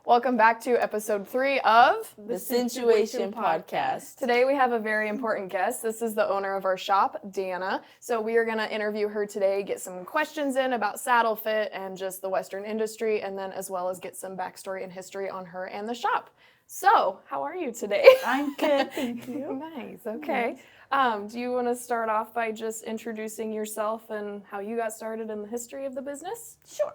Welcome back to episode 3 of the Cinchuation Podcast. Today we have a very important guest. This is the owner of our shop, Danna. So we are going to interview her today, get some questions in about saddle fit and just the Western industry, and then as well as get some backstory and history on her and the shop. So, how are you today? I'm good, thank you. Nice, okay. Do you want to start off by just introducing yourself and how you got started in the history of the business? Sure.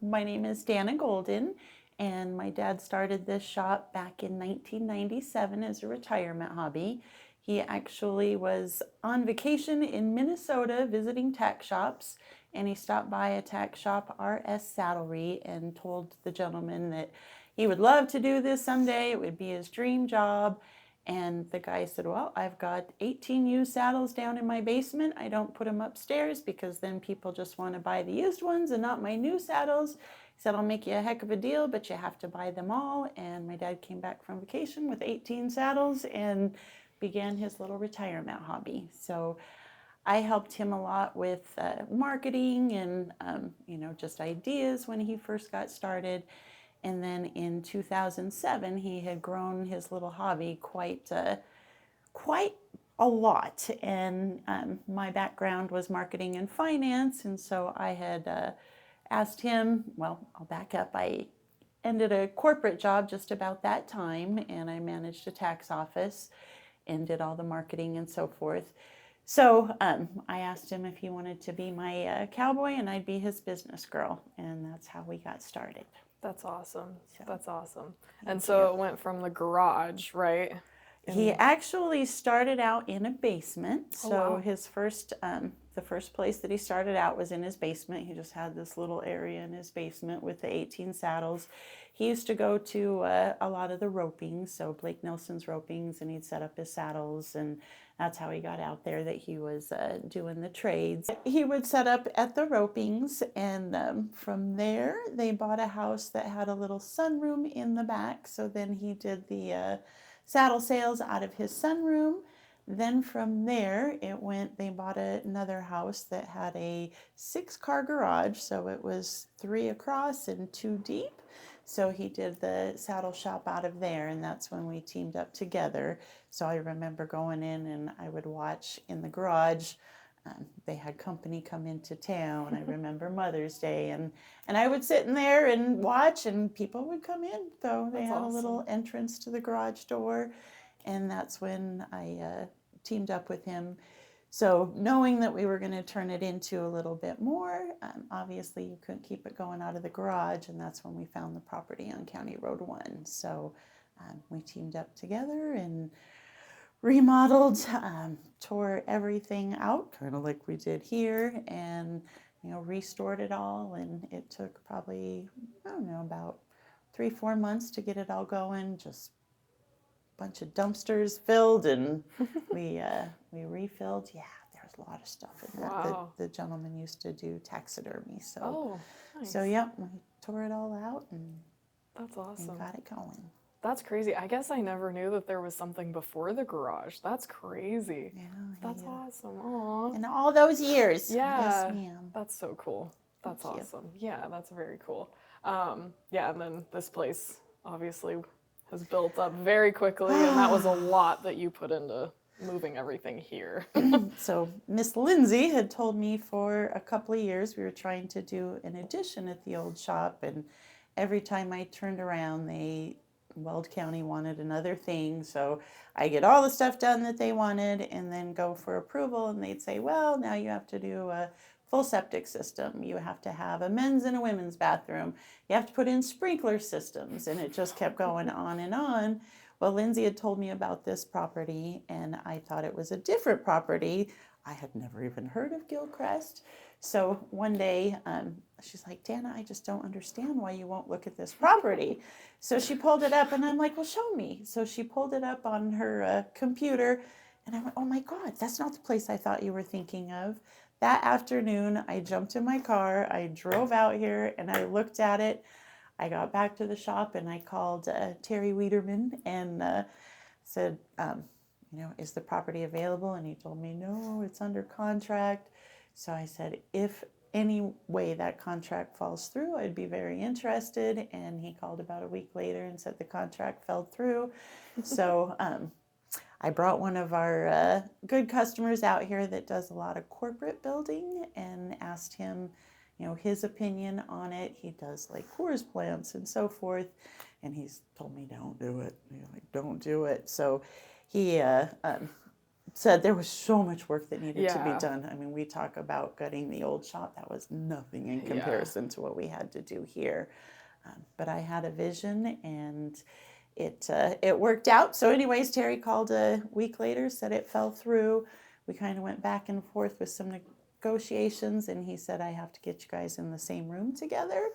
My name is Danna Golden, and my dad started this shop back in 1997 as a retirement hobby. He actually was on vacation in Minnesota visiting tack shops, and he stopped by a tack shop, RS Saddlery, and told the gentleman that he would love to do this someday. It would be his dream job. And the guy said, well, I've got 18 used saddles down in my basement. I don't put them upstairs because then people just want to buy the used ones and not my new saddles. He said, I'll make you a heck of a deal, but you have to buy them all. And my dad came back from vacation with 18 saddles and began his little retirement hobby. So I helped him a lot with marketing and, just ideas when he first got started. And then in 2007, he had grown his little hobby quite a lot. And my background was marketing and finance. And so I had asked him, well, I'll back up. I ended a corporate job just about that time, and I managed a tax office and did all the marketing and so forth. So I asked him if he wanted to be my cowboy, and I'd be his business girl. And that's how we got started. That's awesome. That's awesome. And so it went from the garage, right? He actually started out in a basement. So wow. his first, the first place that he started out was in his basement. He just had this little area in his basement with the 18 saddles. He used to go to a lot of the ropings, so Blake Nelson's ropings, and he'd set up his saddles, and that's how he got out there that he was doing the trades. He would set up at the ropings, and from there they bought a house that had a little sunroom in the back, so then he did the saddle sales out of his sunroom. Then from there they bought another house that had a 6-car garage, so it was 3 across and 2 deep. So he did the saddle shop out of there, and that's when we teamed up together. So I remember going in, and I would watch in the garage. They had company come into town. I remember Mother's Day, and I would sit in there and watch, and people would come in. So they had a little entrance to the garage door, and that's when I teamed up with him. So knowing that we were going to turn it into a little bit more, obviously you couldn't keep it going out of the garage, and that's when we found the property on County Road 1. So we teamed up together and remodeled, tore everything out, kind of like we did here, and restored it all. And it took probably, about 3-4 months to get it all going. Just bunch of dumpsters filled, and we refilled. Yeah, there's a lot of stuff in that. Wow. The gentleman used to do taxidermy, so nice. So yep, we tore it all out, and that's awesome. And got it going. That's crazy. I guess I never knew that there was something before the garage. That's crazy. Yeah, that's awesome. Aww. And all those years. Yeah, yes, ma'am. That's so cool. That's Thank awesome. You. Yeah, that's very cool. And then this place obviously has built up very quickly, and that was a lot that you put into moving everything here. So Miss Lindsay had told me for a couple of years we were trying to do an addition at the old shop, and every time I turned around, Weld County wanted another thing. So I get all the stuff done that they wanted and then go for approval, and they'd say, well, now you have to do a full septic system. You have to have a men's and a women's bathroom. You have to put in sprinkler systems, and it just kept going on and on. Well, Lindsay had told me about this property, and I thought it was a different property. I had never even heard of Gilchrist. So one day, she's like, Danna, I just don't understand why you won't look at this property. So she pulled it up, and I'm like, well, show me. So she pulled it up on her computer, and I went, oh my God, that's not the place I thought you were thinking of. That afternoon, I jumped in my car, I drove out here, and I looked at it. I got back to the shop, and I called Terry Wiederman and said, is the property available? And he told me, no, it's under contract. So I said, if any way that contract falls through, I'd be very interested. And he called about a week later and said the contract fell through. So I brought one of our good customers out here that does a lot of corporate building and asked him, his opinion on it. He does like course plants and so forth. And he's told me, don't do it. Don't do it. So he said there was so much work that needed to be done. I mean, we talk about gutting the old shop. That was nothing in comparison to what we had to do here. But I had a vision, and it worked out. So anyways, Terry called a week later, said it fell through. We kind of went back and forth with some negotiations, and he said, I have to get you guys in the same room together.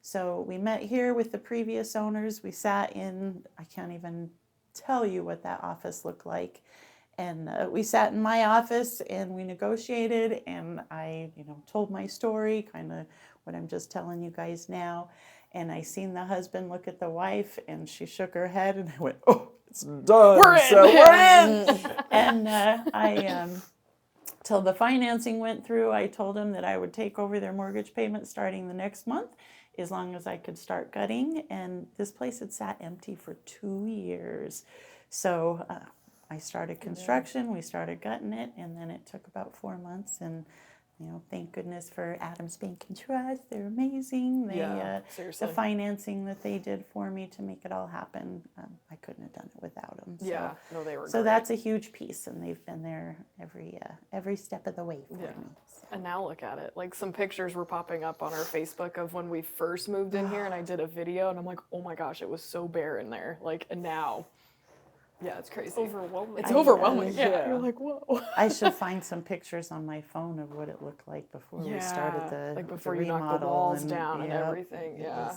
So we met here with the previous owners. We sat in, I can't even tell you what that office looked like. And we sat in my office and we negotiated, and I, told my story, kind of what I'm just telling you guys now. And I seen the husband look at the wife, and she shook her head, and I went, oh, it's done. We're in. And till the financing went through, I told him that I would take over their mortgage payment starting the next month, as long as I could start gutting. And this place had sat empty for 2 years. So I started construction, we started gutting it, and then it took about 4 months. And, thank goodness for Adams Bank and Trust. They're amazing. The financing that they did for me to make it all happen, I couldn't have done it without them. So, they were so great. that's a huge piece, and they've been there every step of the way for me. So. And now look at it. Like, some pictures were popping up on our Facebook of when we first moved in here, and I did a video, and I'm like, oh my gosh, it was so bare in there. Like, and now... Yeah, it's crazy. Overwhelming. It's overwhelming. Yeah. You're like, whoa. I should find some pictures on my phone of what it looked like before we started before the you knocked the walls down and everything. Yeah,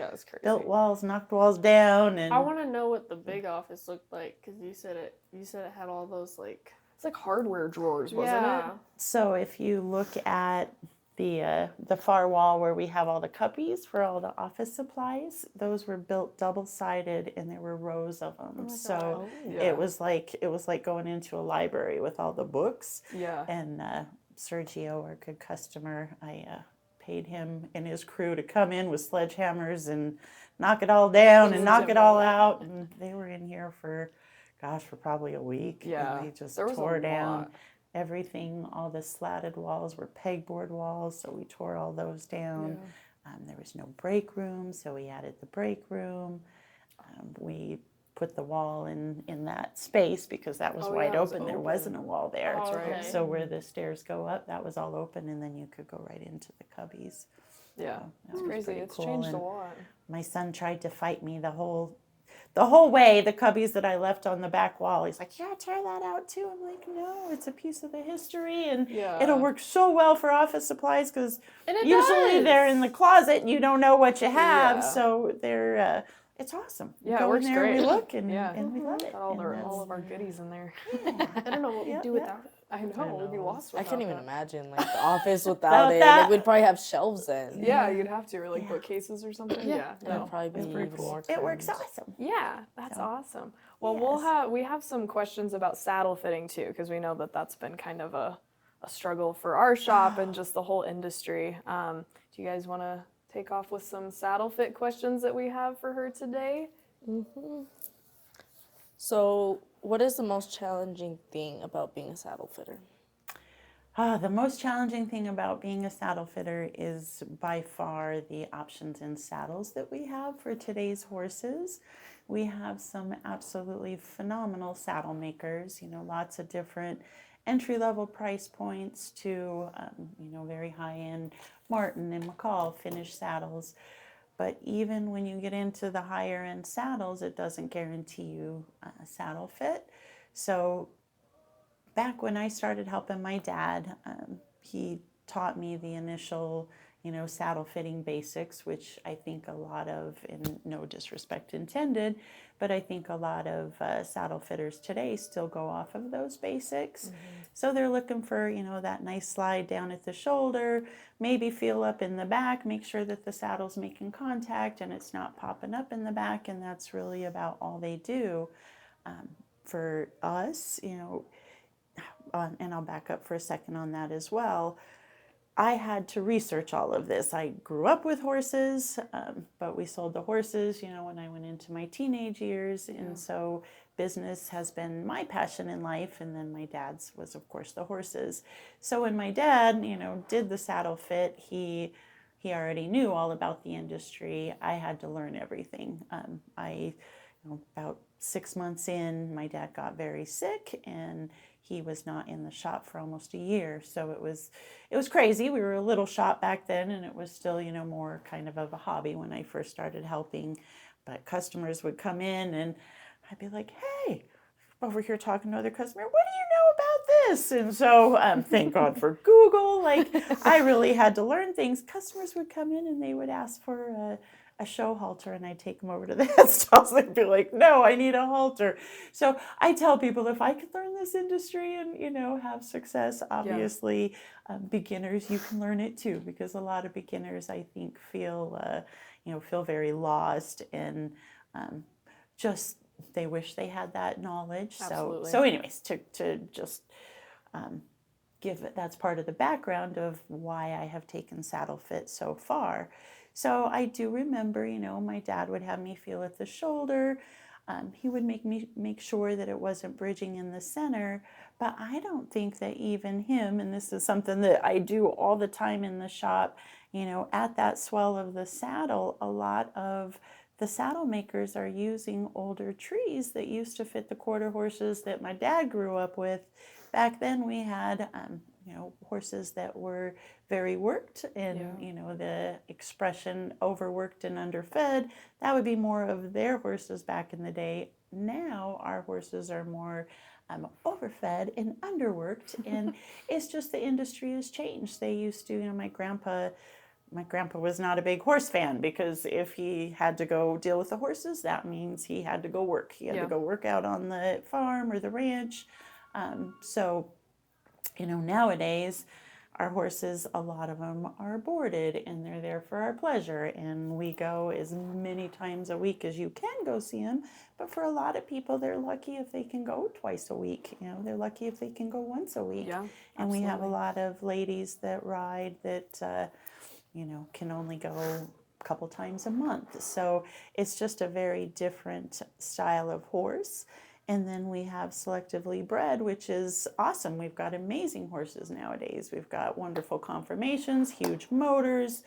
it's crazy. Built walls, knocked walls down, and I want to know what the big office looked like, because you said it had all those like it's like hardware drawers, wasn't it? So if you look at the far wall where we have all the cuppies for all the office supplies, those were built double-sided, and there were rows of them. So it was like going into a library with all the books. Yeah. And Sergio, our good customer, I paid him and his crew to come in with sledgehammers and knock it all down and knock it all out. And they were in here for probably a week. Yeah. And they just tore down everything. All the slatted walls were pegboard walls, so we tore all those down. There was no break room, so we added the break room. We put the wall in that space because that was wide open. There wasn't a wall there. That's right. So where the stairs go up, that was all open, and then you could go right into the cubbies. Yeah, it's crazy. It's cool. changed And a lot. my son tried to fight me the whole way, the cubbies that I left on the back wall. He's like, yeah, tear that out too. I'm like, no, it's a piece of the history, and it'll work so well for office supplies, because usually they're in the closet and you don't know what you have. So they're it's awesome. Yeah, Go it works in there, great. we look, and we love it. Got all of our goodies in there. I don't know what we'd do without it. I know, we'd be lost without I can't even that. imagine like the office without it. Like, we'd probably have shelves in. Yeah, you'd have to, or like bookcases or something. Yeah, That'd probably be even more It works curtains. awesome. Yeah, that's awesome. Well, we have some questions about saddle fitting too, because we know that that's been kind of a struggle for our shop and just the whole industry. Do you guys want to take off with some saddle fit questions that we have for her today? So, what is the most challenging thing about being a saddle fitter? The most challenging thing about being a saddle fitter is by far the options in saddles that we have for today's horses. We have some absolutely phenomenal saddle makers, lots of different entry-level price points to, very high-end Martin and McCall finished saddles. But even when you get into the higher-end saddles, it doesn't guarantee you a saddle fit. So back when I started helping my dad, he taught me the initial, saddle fitting basics, which I think a lot of, and no disrespect intended, but I think a lot of saddle fitters today still go off of those basics. So they're looking for, that nice slide down at the shoulder, maybe feel up in the back, make sure that the saddle's making contact and it's not popping up in the back, and that's really about all they do. For us, and I'll back up for a second on that as well. I had to research all of this. I grew up with horses, but we sold the horses, when I went into my teenage years. And so business has been my passion in life. And then my dad's was, of course, the horses. So when my dad, did the saddle fit, he already knew all about the industry. I had to learn everything. About 6 months in, my dad got very sick, and he was not in the shop for almost a year. So it was crazy. We were a little shop back then, and it was still, more kind of a hobby when I first started helping. But customers would come in, and I'd be like, hey, over here talking to other customer, what do you know about this? And so thank God for Google. Like, I really had to learn things. Customers would come in and they would ask for a show halter, and I'd take them over to the head stalls. They'd be like, no, I need a halter. So I tell people, if I could learn this industry and, have success, obviously beginners, you can learn it too, because a lot of beginners, I think, feel very lost and just, they wish they had that knowledge. Absolutely. So anyways, to just give it, that's part of the background of why I have taken saddle fit so far. So I do remember, my dad would have me feel at the shoulder. He would make sure that it wasn't bridging in the center. But I don't think that even him, and this is something that I do all the time in the shop, at that swell of the saddle, a lot of the saddle makers are using older trees that used to fit the quarter horses that my dad grew up with. Back then we had, horses that were very worked, and, the expression overworked and underfed, that would be more of their horses back in the day. Now our horses are more overfed and underworked, and it's just the industry has changed. They used to, my grandpa was not a big horse fan, because if he had to go deal with the horses, that means he had to go work. He had to go work out on the farm or the ranch. So nowadays, our horses, a lot of them are boarded, and they're there for our pleasure. And we go as many times a week as you can go see them. But for a lot of people, they're lucky if they can go twice a week. They're lucky if they can go once a week. Yeah, and we have a lot of ladies that ride that can only go a couple times a month. So it's just a very different style of horse. And then we have selectively bred, which is awesome. We've got amazing horses nowadays. We've got wonderful conformations, huge motors,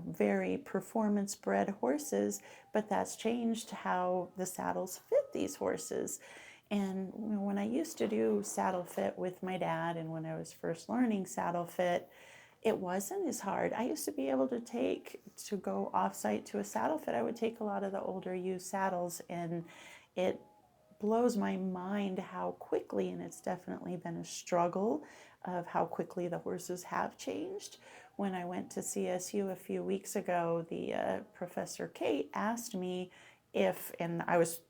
very performance bred horses, but that's changed how the saddles fit these horses. And when I used to do saddle fit with my dad, and when I was first learning saddle fit, it wasn't as hard. I used to be able to go off-site to a saddle fit. I would take a lot of the older used saddles, and it blows my mind how quickly, and it's definitely been a struggle of how quickly the horses have changed. When I went to CSU a few weeks ago, the Professor Kate asked me and I was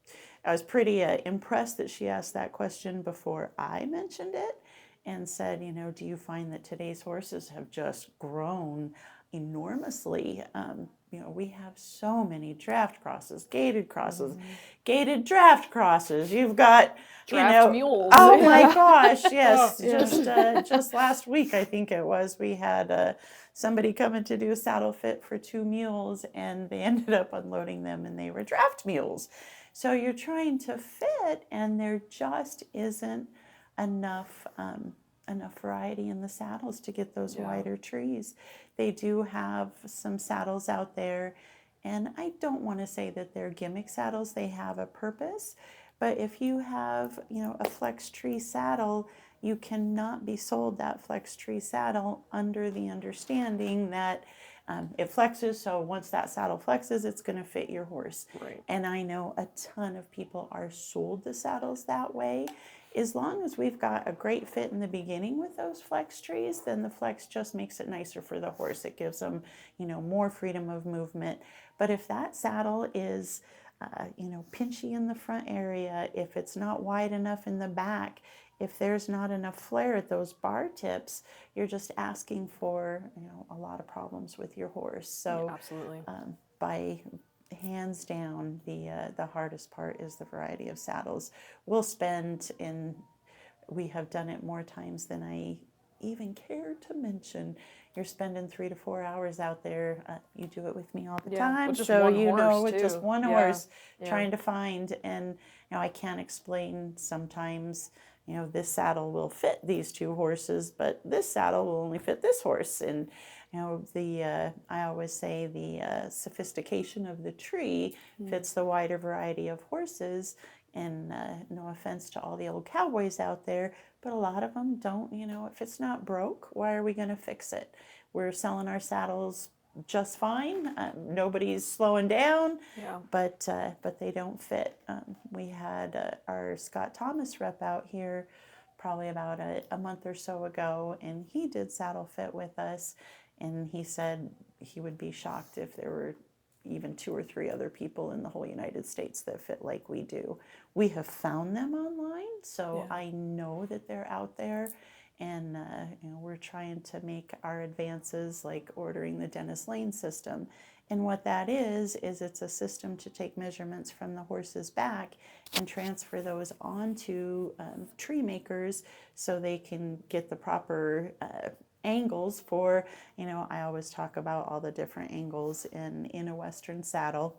pretty impressed that she asked that question before I mentioned it, and said, do you find that today's horses have just grown enormously? We have so many draft crosses, gated crosses, gated draft crosses. You've got, Draft mules. Oh my gosh, yes. Just last week, I think it was, we had somebody coming to do a saddle fit for 2 mules, and they ended up unloading them, and they were draft mules. So you're trying to fit, and there just isn't enough variety in the saddles to get those wider trees. They do have some saddles out there, and I don't want to say that they're gimmick saddles. They have a purpose, but if you have a flex tree saddle, you cannot be sold that flex tree saddle under the understanding that it flexes, so once that saddle flexes, it's going to fit your horse. Right. And I know a ton of people are sold the saddles that way. As long as we've got a great fit in the beginning with those flex trees, then the flex just makes it nicer for the horse. It gives them, more freedom of movement. But if that saddle is, pinchy in the front area, if it's not wide enough in the back, if there's not enough flare at those bar tips, you're just asking for, a lot of problems with your horse. So Absolutely. By hands down, the hardest part is the variety of saddles. We have done it more times than I even care to mention. You're spending 3 to 4 hours out there. You do it with me all the Yeah, time, with just so one you know, horse, with just too. one Yeah, horse yeah. trying to find. And I can't explain sometimes. This saddle will fit these 2 horses, but this saddle will only fit this horse. And I always say the sophistication of the tree fits the wider variety of horses. And no offense to all the old cowboys out there, but a lot of them don't, if it's not broke, why are we going to fix it? We're selling our saddles just fine. Nobody's slowing down, Yeah. but they don't fit. We had our Scott Thomas rep out here probably about a month or so ago, and he did saddle fit with us, and he said he would be shocked if there were even 2 or 3 other people in the whole United States that fit like we do. We have found them online, so Yeah. I know that they're out there. And we're trying to make our advances, like ordering the Dennis Lane system. And what that is it's a system to take measurements from the horse's back and transfer those onto tree makers so they can get the proper angles for, I always talk about all the different angles in a Western saddle.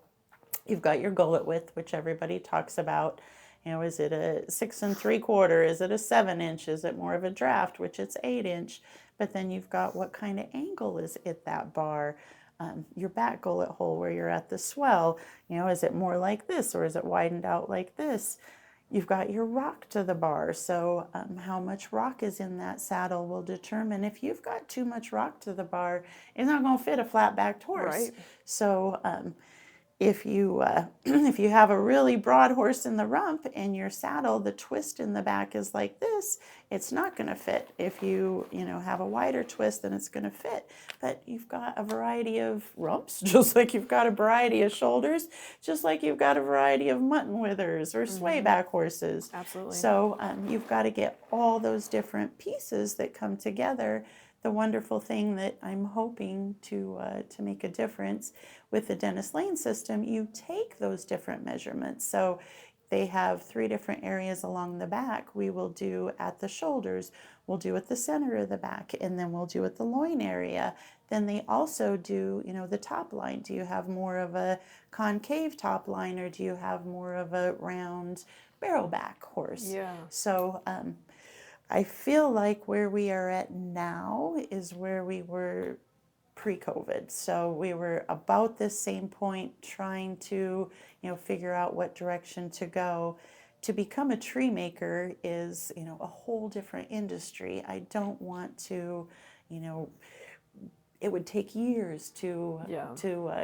You've got your gullet width, which everybody talks about. Is it a 6 3/4? Is it a 7-inch? Is it more of a draft, which it's 8-inch? But then you've got what kind of angle is at that bar. Your back gullet hole where you're at the swell, is it more like this or is it widened out like this? You've got your rock to the bar, so how much rock is in that saddle will determine if you've got too much rock to the bar, it's not going to fit a flat-backed horse. Right. So if you have a really broad horse in the rump and your saddle, the twist in the back is like this, it's not going to fit. If you have a wider twist, then it's going to fit. But you've got a variety of rumps, just like you've got a variety of shoulders, just like you've got a variety of mutton withers or swayback horses. Absolutely. So you've got to get all those different pieces that come together. The wonderful thing that I'm hoping to make a difference with the Dennis Lane system, you take those different measurements. So they have 3 different areas along the back. We will do at the shoulders, we'll do at the center of the back, and then we'll do at the loin area. Then they also do, the top line. Do you have more of a concave top line or do you have more of a round barrel back horse? Yeah. So I feel like where we are at now is where we were pre-COVID. So we were about this same point trying to, figure out what direction to go. To become a tree maker is, a whole different industry. I don't want to, it would take years to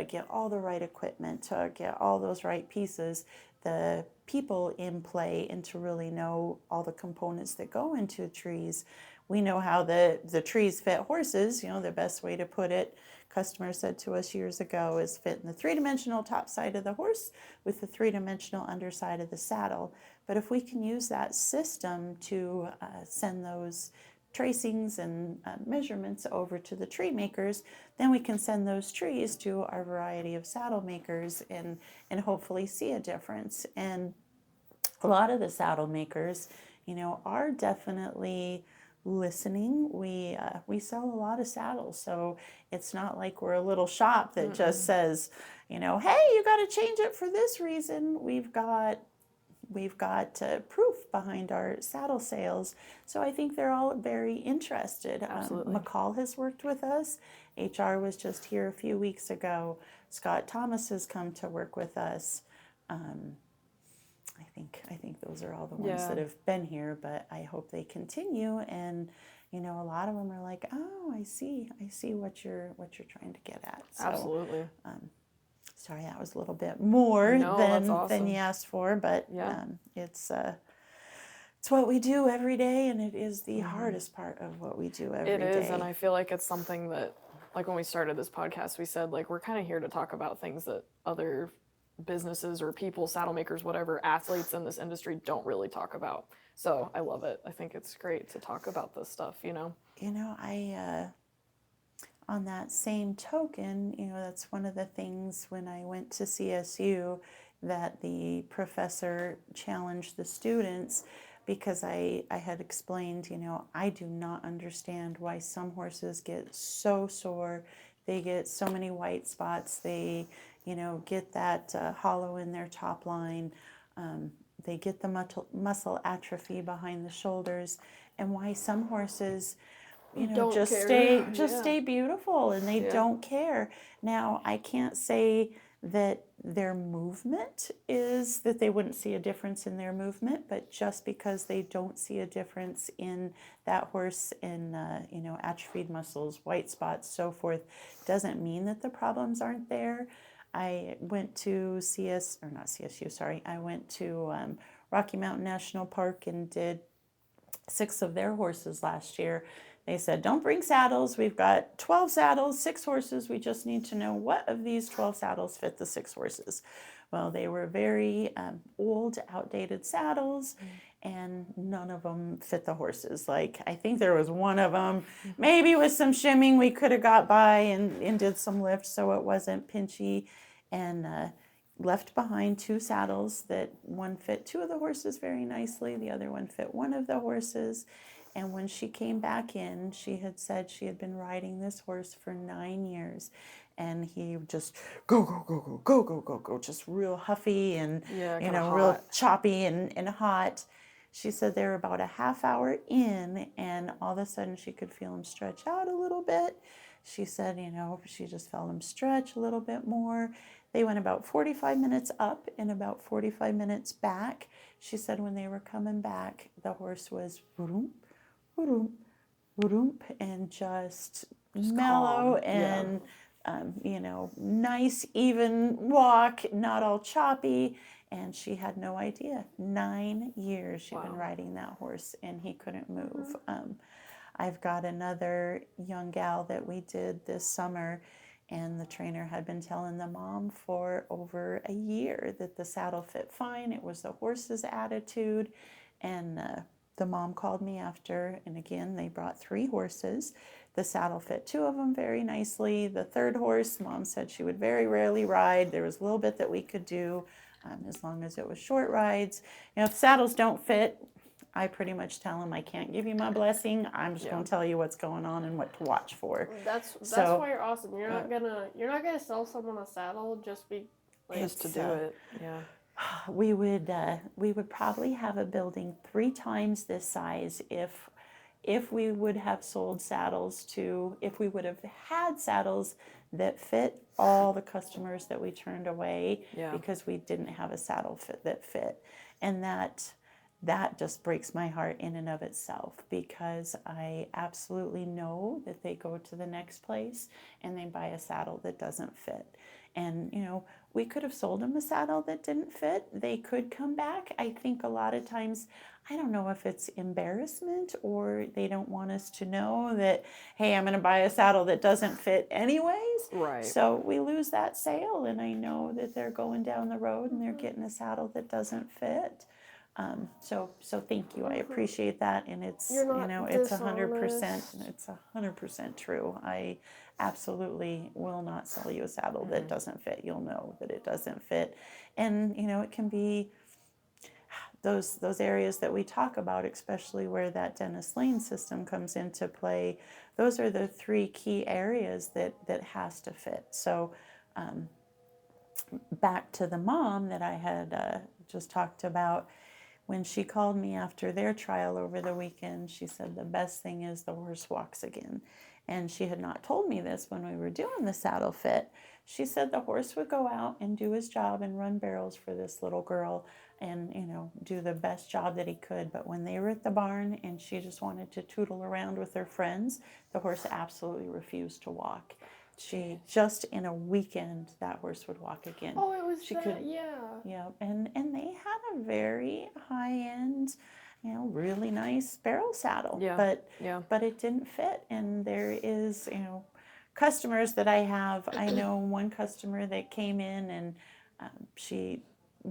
get all the right equipment, to get all those right pieces, the people in play, and to really know all the components that go into trees. We know how the trees fit horses. The best way to put it, customer said to us years ago, is fit in the 3-dimensional top side of the horse with the 3-dimensional underside of the saddle. But if we can use that system to send those tracings and measurements over to the tree makers, then we can send those trees to our variety of saddle makers and hopefully see a difference. And a lot of the saddle makers, are definitely listening. We sell a lot of saddles, so it's not like we're a little shop that just says, hey, you got to change it for this reason. We've got proof behind our saddle sales. So I think they're all very interested. Absolutely. McCall has worked with us. HR was just here a few weeks ago. Scott Thomas has come to work with us. I think those are all the ones that have been here, but I hope they continue. And a lot of them are like, oh, I see what you're trying to get at. So, Absolutely. Sorry, that was a little bit more that's than awesome. you asked for, but Yeah. it's what we do every day, and it is the hardest part of what we do every day. It is, and I feel like it's something that, like when we started this podcast, we said, like, we're kind of here to talk about things that other businesses or people, saddle makers, whatever, athletes in this industry don't really talk about. So I love it. I think it's great to talk about this stuff, I on that same token, that's one of the things when I went to CSU that the professor challenged the students. because I had explained, I do not understand why some horses get so sore. They get so many white spots. They, get that hollow in their top line. They get the muscle atrophy behind the shoulders, and why some horses, Don't just care. stay beautiful, and they Yeah. don't care. Now, I can't say that their movement is that they wouldn't see a difference in their movement, but just because they don't see a difference in that horse in atrophied muscles, white spots, so forth, doesn't mean that the problems aren't there. I went to I went to Rocky Mountain National Park and did 6 of their horses last year. They said, don't bring saddles. We've got 12 saddles, 6 horses. We just need to know what of these 12 saddles fit the 6 horses. Well, they were very old, outdated saddles, and none of them fit the horses. Like, I think there was one of them, maybe with some shimming we could have got by and did some lift so it wasn't pinchy, and left behind 2 saddles that one fit 2 of the horses very nicely, the other one fit one of the horses. And when she came back in, she had said she had been riding this horse for 9 years. And he just go, go, go, go, go, go, go, go, just real huffy and, real choppy and hot. She said they were about a half hour in, and all of a sudden she could feel him stretch out a little bit. She said, she just felt him stretch a little bit more. They went about 45 minutes up and about 45 minutes back. She said when they were coming back, the horse was whoop, whoop, whoop, and just mellow calm. and, nice, even walk, not all choppy. And she had no idea. 9 years she'd been riding that horse, and he couldn't move. I've got another young gal that we did this summer, and the trainer had been telling the mom for over a year that the saddle fit fine. It was the horse's attitude. And the mom called me after, and again, they brought 3 horses. The saddle fit 2 of them very nicely. The 3rd horse, mom said she would very rarely ride. There was a little bit that we could do as long as it was short rides. If saddles don't fit, I pretty much tell them I can't give you my blessing. I'm just going to tell you what's going on and what to watch for. That's So, why you're awesome. You're not gonna sell someone a saddle just be like Just to do it. Yeah. we would probably have a building 3 times this size if we would have sold saddles if we would have had saddles that fit all the customers that we turned away because we didn't have a saddle that fit. And that just breaks my heart in and of itself, because I absolutely know that they go to the next place and they buy a saddle that doesn't fit. And, we could have sold them a saddle that didn't fit. They could come back. I think a lot of times, I don't know if it's embarrassment or they don't want us to know that, hey, I'm going to buy a saddle that doesn't fit anyways. Right. So we lose that sale, and I know that they're going down the road and they're getting a saddle that doesn't fit. So thank you. I appreciate that, and it's You're not it's 100%. dishonest. It's 100% true. I absolutely will not sell you a saddle that doesn't fit. You'll know that it doesn't fit, and it can be those areas that we talk about, especially where that Dennis Lane system comes into play. Those are the 3 key areas that has to fit. So back to the mom that I had just talked about. When she called me after their trial over the weekend, she said the best thing is the horse walks again. And she had not told me this when we were doing the saddle fit. She said the horse would go out and do his job and run barrels for this little girl and, do the best job that he could. But when they were at the barn and she just wanted to tootle around with her friends, the horse absolutely refused to walk. She just in a weekend, that horse would walk again. Oh, it was She that, could, yeah. and they had a very high end, really nice barrel saddle. Yeah. But it didn't fit. And there is, customers that I have. I know one customer that came in and she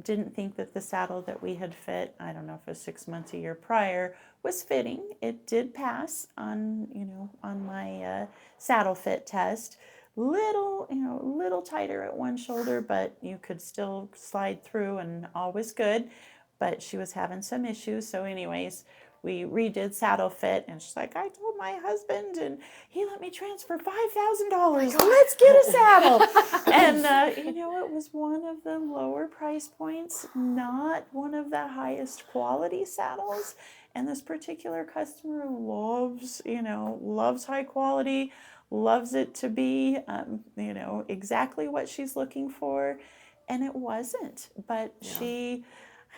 didn't think that the saddle that we had fit, I don't know if it was 6 months, a year prior, was fitting. It did pass on my saddle fit test. Little tighter at one shoulder, but you could still slide through and all was good. but she was having some issues. So anyways, we redid saddle fit, and she's like, I told my husband, and he let me transfer $5,000. Let's get a saddle. And it was one of the lower price points, not one of the highest quality saddles. And this particular customer loves high quality, loves it to be, exactly what she's looking for. And it wasn't, but she,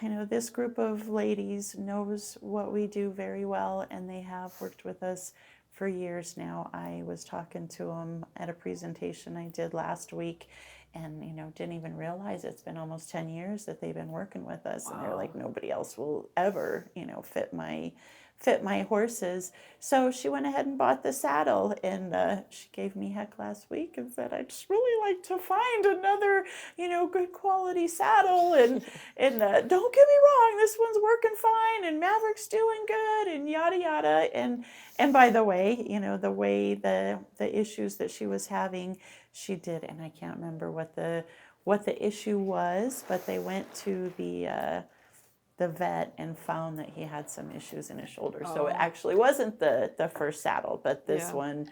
this group of ladies knows what we do very well, and they have worked with us for years now. I was talking to them at a presentation I did last week, and didn't even realize it's been almost 10 years that they've been working with us. Wow. And they're like, nobody else will ever fit my horses. So she went ahead and bought the saddle, and she gave me heck last week and said, I'd just really like to find another good quality saddle, and don't get me wrong, this one's working fine, and Maverick's doing good, and yada yada. And by the way, the issues that she was having, she did, and I can't remember what the issue was, but they went to the vet and found that he had some issues in his shoulder. So it actually wasn't the first saddle, but this one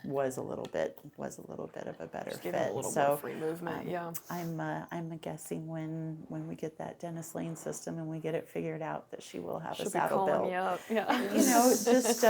was a little bit of a better fit. A little more free movement. I'm guessing when we get that Dennis Lane system and we get it figured out, that she will have She'll a saddle be calling built. me up. Yeah. Just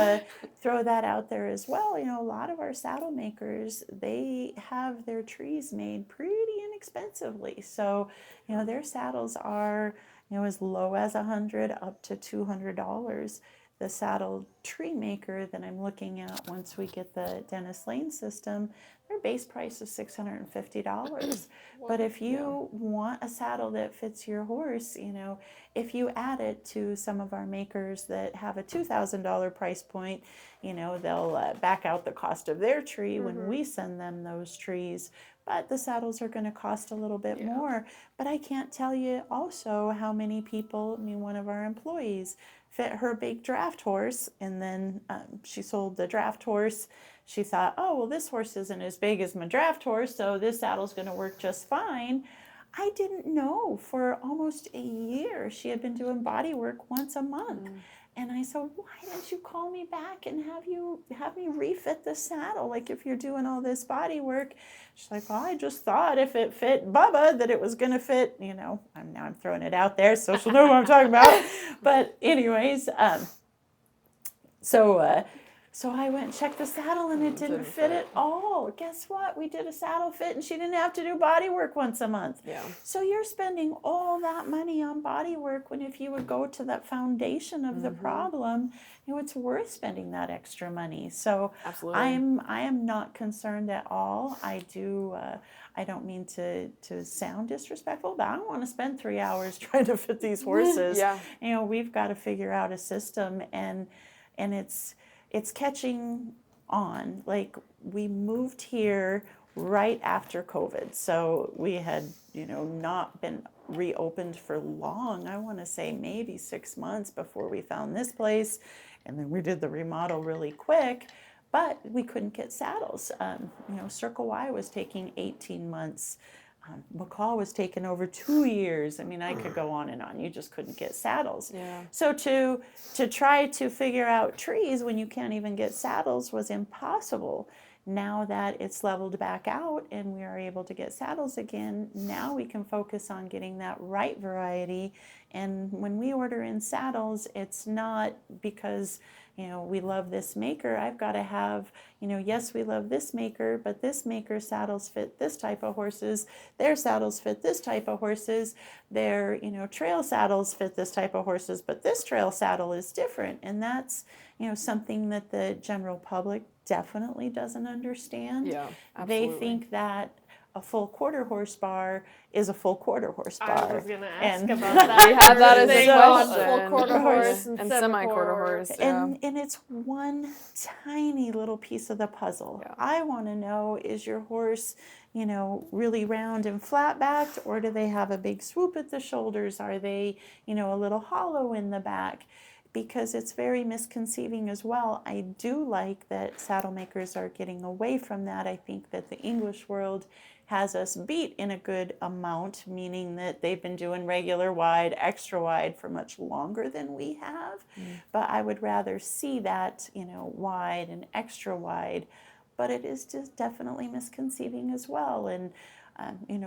throw that out there as well. A lot of our saddle makers, they have their trees made pretty inexpensively. So, their saddles are as low as $100 up to $200. The saddle tree maker that I'm looking at, once we get the Dennis Lane system, their base price is $650. But if you want a saddle that fits your horse, if you add it to some of our makers that have a $2,000 price point, they'll back out the cost of their tree when we send them those trees. But the saddles are going to cost a little bit more. But I can't tell you also how many people, one of our employees fit her big draft horse, and then she sold the draft horse. She thought, oh, well, this horse isn't as big as my draft horse, so this saddle's going to work just fine. I didn't know for almost a year she had been doing body work once a month. And I said, why didn't you call me back and have me refit the saddle? Like, if you're doing all this body work. She's like, well, I just thought if it fit Bubba that it was going to fit, I'm throwing it out there so she'll know what I'm talking about. But anyways, so I went and checked the saddle, and it didn't fit at all. Guess what? We did a saddle fit, and she didn't have to do body work once a month. Yeah. So you're spending all that money on body work, when if you would go to that foundation of the problem, it's worth spending that extra money. So absolutely. I am not concerned at all. I don't mean to sound disrespectful, but I don't want to spend 3 hours trying to fit these horses. We've got to figure out a system, and it's catching on. Like, we moved here right after COVID, so we had not been reopened for long. I want to say maybe 6 months before we found this place, and then we did the remodel really quick, but we couldn't get saddles. Circle Y was taking 18 months. McCall was taking over 2 years. I mean, I could go on and on. You just couldn't get saddles. Yeah. So to try to figure out trees when you can't even get saddles was impossible. Now that it's leveled back out and we are able to get saddles again, now we can focus on getting that right variety. And when we order in saddles, it's not because we love this maker. I've got to have, yes, we love this maker, but this maker's saddles fit this type of horses. Their saddles fit this type of horses. Their, trail saddles fit this type of horses, but this trail saddle is different. And that's, something that the general public definitely doesn't understand. Yeah, absolutely. They think that a full quarter horse bar is a full quarter horse bar. I was going to ask And about that. We have that as a They go on question. full quarter horse and semi-quarter horse. Yeah. And it's one tiny little piece of the puzzle. Yeah. I want to know, is your horse, really round and flat backed, or do they have a big swoop at the shoulders? Are they, a little hollow in the back? because it's very misconceiving as well. I do like that saddle makers are getting away from that. I think that the English world has us beat in a good amount, meaning that they've been doing regular wide, extra wide for much longer than we have. But I would rather see that, wide and extra wide. But it is just definitely misconceiving as well. And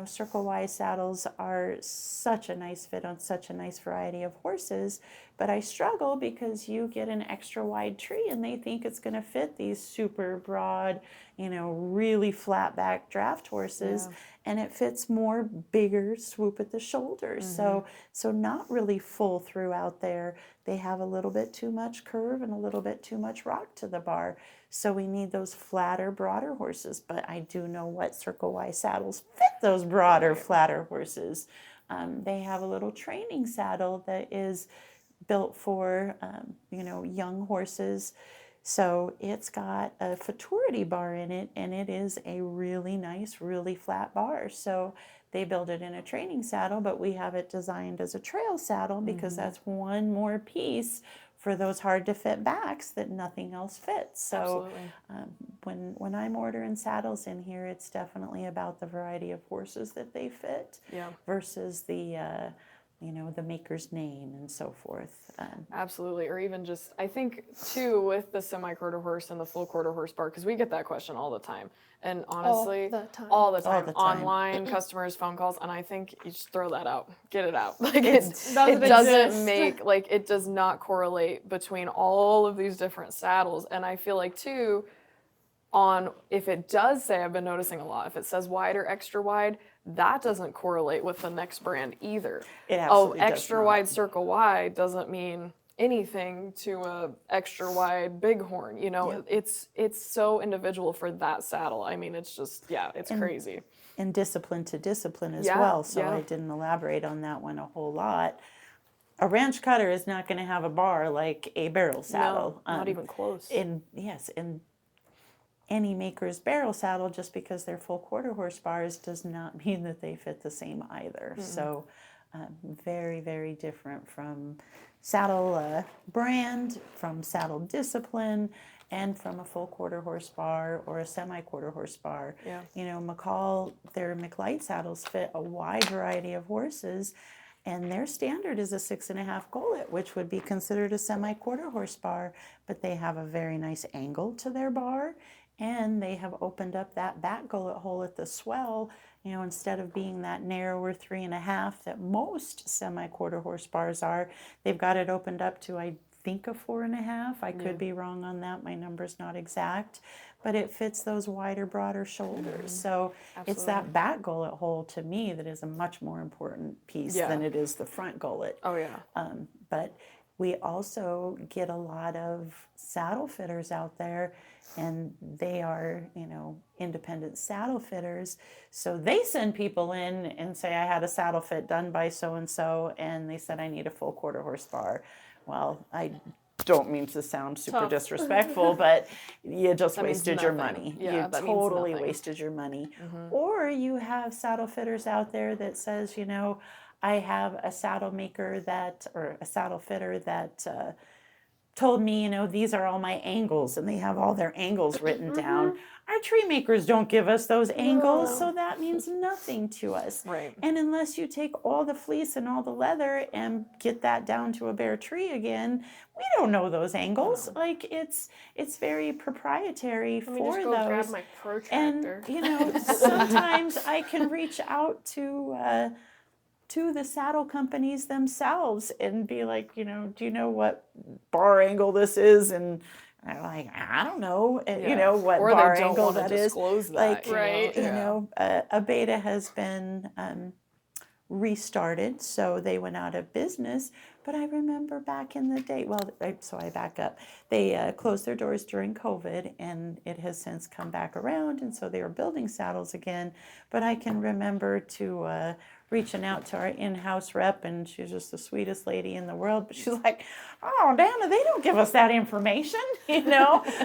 circle wide saddles are such a nice fit on such a nice variety of horses, but I struggle because you get an extra wide tree and they think it's going to fit these super broad, really flat back draft horses, and it fits more bigger swoop at the shoulders. So not really full throughout there. They have a little bit too much curve and a little bit too much rock to the bar. So we need those flatter, broader horses. But I do know what circle Y saddles fit those broader, flatter horses. They have a little training saddle that is built for, young horses. So it's got a futurity bar in it, and it is a really nice, really flat bar. So they build it in a training saddle, but we have it designed as a trail saddle because that's one more piece for those hard to fit backs that nothing else fits. So when I'm ordering saddles in here, it's definitely about the variety of horses that they fit versus the the maker's name and so forth. Absolutely. Or even just, I think too, with the semi-quarter horse and the full quarter horse bar, because we get that question all the time. And honestly, all the time. Online, customers, phone calls, and I think you just throw that out. Get it out. Like it doesn't make, it does not correlate between all of these different saddles. And I feel like too, if it does say, I've been noticing a lot, if it says wide or extra wide, that doesn't correlate with the next brand either. It absolutely does extra not. wide circle wide doesn't mean anything to a extra wide bighorn. It's so individual for that saddle. I mean, it's just it's crazy. And discipline to discipline as well. So I didn't elaborate on that one a whole lot. A ranch cutter is not going to have a bar like a barrel saddle. No, not even close. In any maker's barrel saddle, just because they're full quarter horse bars does not mean that they fit the same either. So very, very different from saddle brand, from saddle discipline, and from a full quarter horse bar or a semi quarter horse bar. McCall, their McLight saddles fit a wide variety of horses, and their standard is a 6.5 gullet, which would be considered a semi quarter horse bar, but they have a very nice angle to their bar. And they have opened up that back gullet hole at the swell, instead of being that narrower 3.5 that most semi-quarter horse bars are, they've got it opened up to, I think, a 4.5. I could be wrong on that. My number's not exact. But it fits those wider, broader shoulders. So it's that back gullet hole, to me, that is a much more important piece than it is the front gullet. Oh, yeah. But we also get a lot of saddle fitters out there, and they are, independent saddle fitters. So they send people in and say, I had a saddle fit done by so-and-so, and they said, I need a full quarter horse bar. Well, I don't mean to sound super disrespectful, but you just wasted your money. Yeah, you totally wasted your money. Or you have saddle fitters out there that says, I have a saddle maker or a saddle fitter that told me, these are all my angles, and they have all their angles written down. Our tree makers don't give us those angles, so that means nothing to us. Right. And unless you take all the fleece and all the leather and get that down to a bare tree again, we don't know those angles. Like it's very proprietary for just go those. grab my protractor. And sometimes I can reach out to the saddle companies themselves and be like, do you know what bar angle this is? And I'm like, I don't know, what or bar they don't angle want to that is. disclose that, A beta has been restarted, so they went out of business. But I remember back in the day, I back up. They closed their doors during COVID, and it has since come back around, and so they are building saddles again. But I can remember reaching out to our in-house rep, and she's just the sweetest lady in the world. But she's like, "Oh, Danna, they don't give us that information,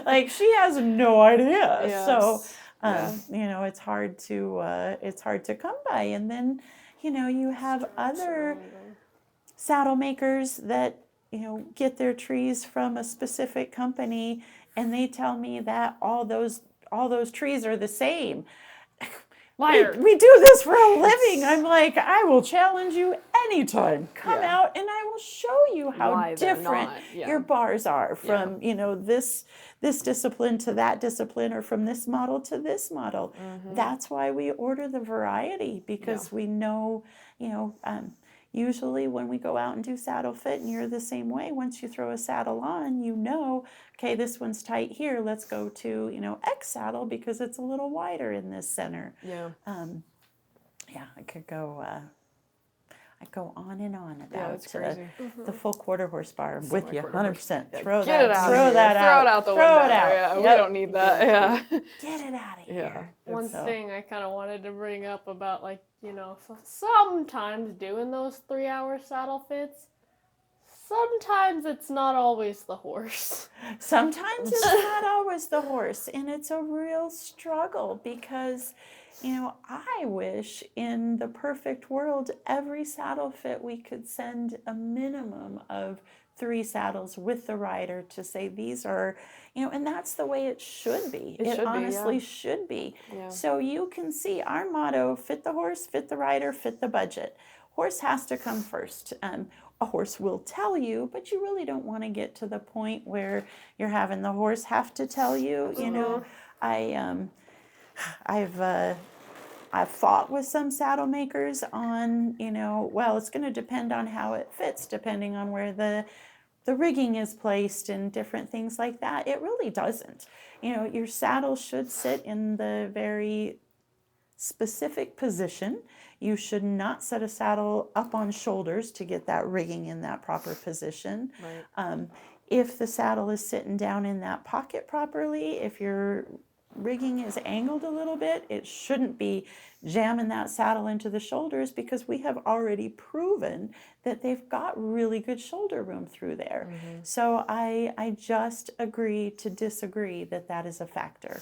like she has no idea." Yes. So, it's hard to come by. And then, you have other saddle makers that, get their trees from a specific company and they tell me that all those trees are the same. Liar. We do this for a living. I'm like, I will challenge you anytime. Come out and I will show you how Why they're different not, yeah. your bars are from, this discipline to that discipline, or from this model to this model. That's why we order the variety, because we know, usually when we go out and do saddle fit, and you're the same way, once you throw a saddle on, okay, this one's tight here, let's go to, X saddle because it's a little wider in this center. Yeah. I could go on and on about that's crazy. the full quarter horsepower. I'm with you 100%. Throw Get it out. Throw that out. Throw it out the Throw window. it out. Yeah, we Yep. don't need that. Yeah. Get it out of here. One So- thing I kind of wanted to bring up about, sometimes doing those 3-hour saddle fits, sometimes it's not always the horse. Sometimes it's not always the horse, and it's a real struggle because, I wish in the perfect world, every saddle fit we could send a minimum of 3 saddles with the rider to say these are, and that's the way it should be. It should be, honestly yeah. should be. Yeah. So you can see our motto: fit the horse, fit the rider, fit the budget. Horse has to come first. A horse will tell you, but you really don't want to get to the point where you're having the horse have to tell you. I've fought with some saddle makers on, it's going to depend on how it fits, depending on where the rigging is placed and different things like that. It really doesn't. Your saddle should sit in the very specific position. You should not set a saddle up on shoulders to get that rigging in that proper position. Right. If the saddle is sitting down in that pocket properly, if your rigging is angled a little bit, it shouldn't be jamming that saddle into the shoulders, because we have already proven that they've got really good shoulder room through there. So I just agree to disagree that is a factor.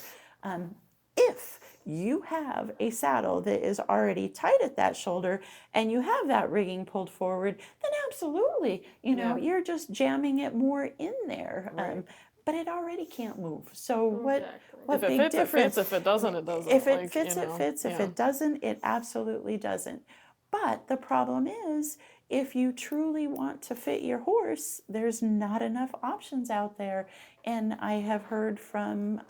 If you have a saddle that is already tight at that shoulder and you have that rigging pulled forward, then absolutely, you're just jamming it more in there. Right. But it already can't move. So what If it big fits, difference? it fits. If it doesn't, it doesn't. If it Like, fits, it fits. If it doesn't, it absolutely doesn't. But the problem is, if you truly want to fit your horse, there's not enough options out there. And I have heard from,